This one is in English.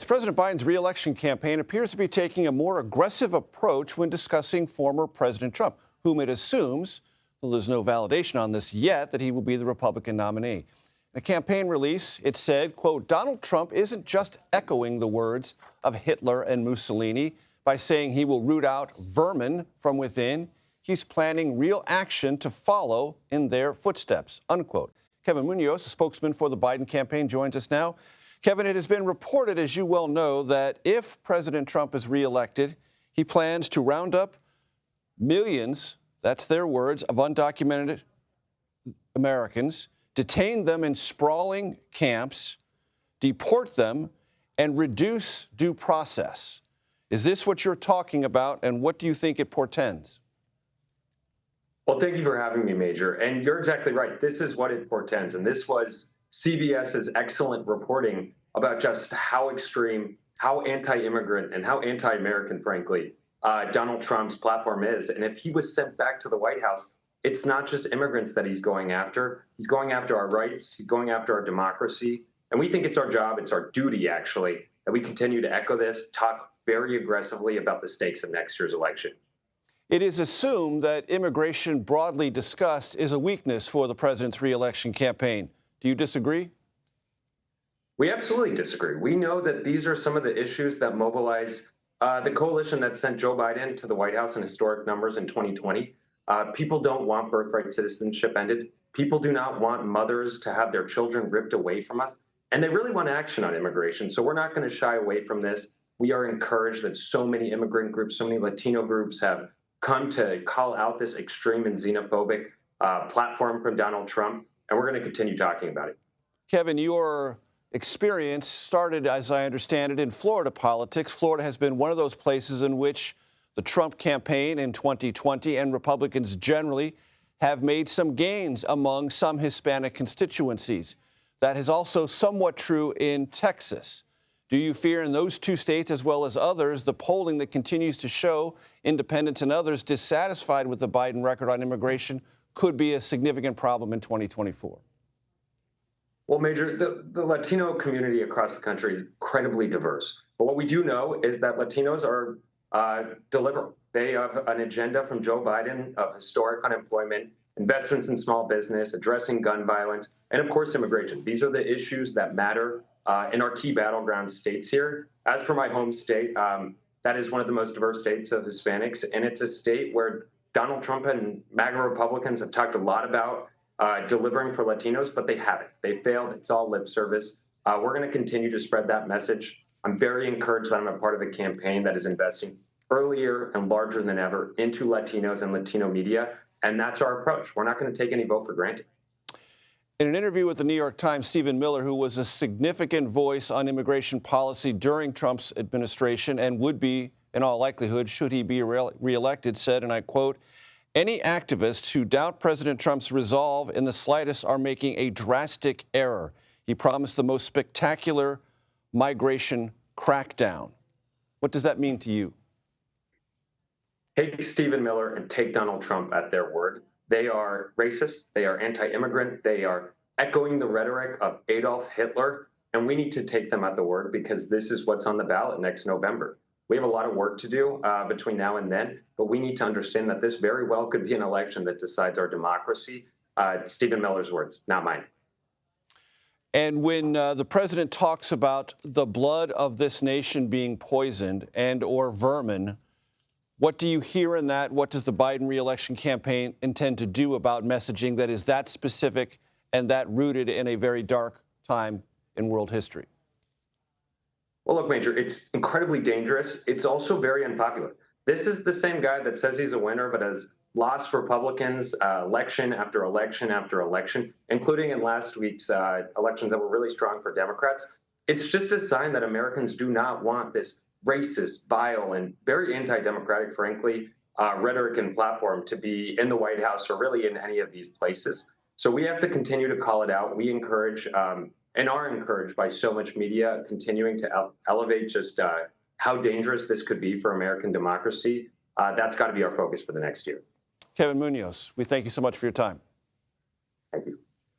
President Biden's re-election campaign appears to be taking a more aggressive approach when discussing former President Trump, whom it assumes, though there's no validation on this yet, that he will be the Republican nominee. In a campaign release, it said, quote, Donald Trump isn't just echoing the words of Hitler and Mussolini by saying he will root out vermin from within. He's planning real action to follow in their footsteps, unquote. Kevin Munoz, the spokesman for the Biden campaign, joins us now. Kevin, it has been reported, as you well know, that if President Trump is reelected, he plans to round up millions, that's their words, of undocumented Americans, detain them in sprawling camps, deport them, and reduce due process. Is this what you're talking about, and what do you think it portends? Well, thank you for having me, Major. And you're exactly right. This is what it portends. And this was CBS's excellent reporting about just how extreme, how anti-immigrant, and how anti-American, frankly, Donald Trump's platform is. And if he was sent back to the White House, it's not just immigrants that he's going after. He's going after our rights. He's going after our democracy. And we think it's our job, it's our duty, actually, that we continue to echo this, talk very aggressively about the stakes of next year's election. It is assumed that immigration, broadly discussed, is a weakness for the president's re-election campaign. Do you disagree? We absolutely disagree. We know that these are some of the issues that mobilize the coalition that sent Joe Biden to the White House in historic numbers in 2020. People don't want birthright citizenship ended. People do not want mothers to have their children ripped away from us. And they really want action on immigration. So we're not going to shy away from this. We are encouraged that so many immigrant groups, so many Latino groups have come to call out this extreme and xenophobic platform from Donald Trump. And we're going to continue talking about it. Kevin, your experience started, as I understand it, in Florida politics. Florida has been one of those places in which the Trump campaign in 2020 and Republicans generally have made some gains among some Hispanic constituencies. That is also somewhat true in Texas. Do you fear in those two states, as well as others, the polling that continues to show independents and others dissatisfied with the Biden record on immigration could be a significant problem in 2024? Well, Major, the Latino community across the country is incredibly diverse. But what we do know is that Latinos are deliverable. They have an agenda from Joe Biden of historic unemployment, investments in small business, addressing gun violence, and of course, immigration. These are the issues that matter in our key battleground states here. As for my home state, that is one of the most diverse states of Hispanics, and it's a state where Donald Trump and MAGA Republicans have talked a lot about delivering for Latinos, but they haven't. They failed. It's all lip service. We're going to continue to spread that message. I'm very encouraged that I'm a part of a campaign that is investing earlier and larger than ever into Latinos and Latino media, and that's our approach. We're not going to take any vote for granted. In an interview with the New York Times, Stephen Miller, who was a significant voice on immigration policy during Trump's administration and would be, in all likelihood, should he be reelected, said, and I quote, "Any activists who doubt President Trump's resolve in the slightest are making a drastic error. He promised the most spectacular migration crackdown." What does that mean to you? Take Stephen Miller and take Donald Trump at their word. They are racist. They are anti-immigrant. They are echoing the rhetoric of Adolf Hitler. And we need to take them at the word because this is what's on the ballot next November. We have a lot of work to do between now and then, but we need to understand that this very well could be an election that decides our democracy. Stephen Miller's words, not mine. And when the president talks about the blood of this nation being poisoned and or vermin, what do you hear in that? What does the Biden re-election campaign intend to do about messaging that is that specific and that rooted in a very dark time in world history? Well, look, Major, it's incredibly dangerous. It's also very unpopular. This is the same guy that says he's a winner, but has lost Republicans election after election after election, including in last week's elections that were really strong for Democrats. It's just a sign that Americans do not want this racist, vile, and very anti-democratic, frankly, rhetoric and platform to be in the White House or really in any of these places. So we have to continue to call it out. We encourage and are encouraged by so much media continuing to elevate just how dangerous this could be for American democracy. That's got to be our focus for the next year. Kevin Munoz, we thank you so much for your time. Thank you.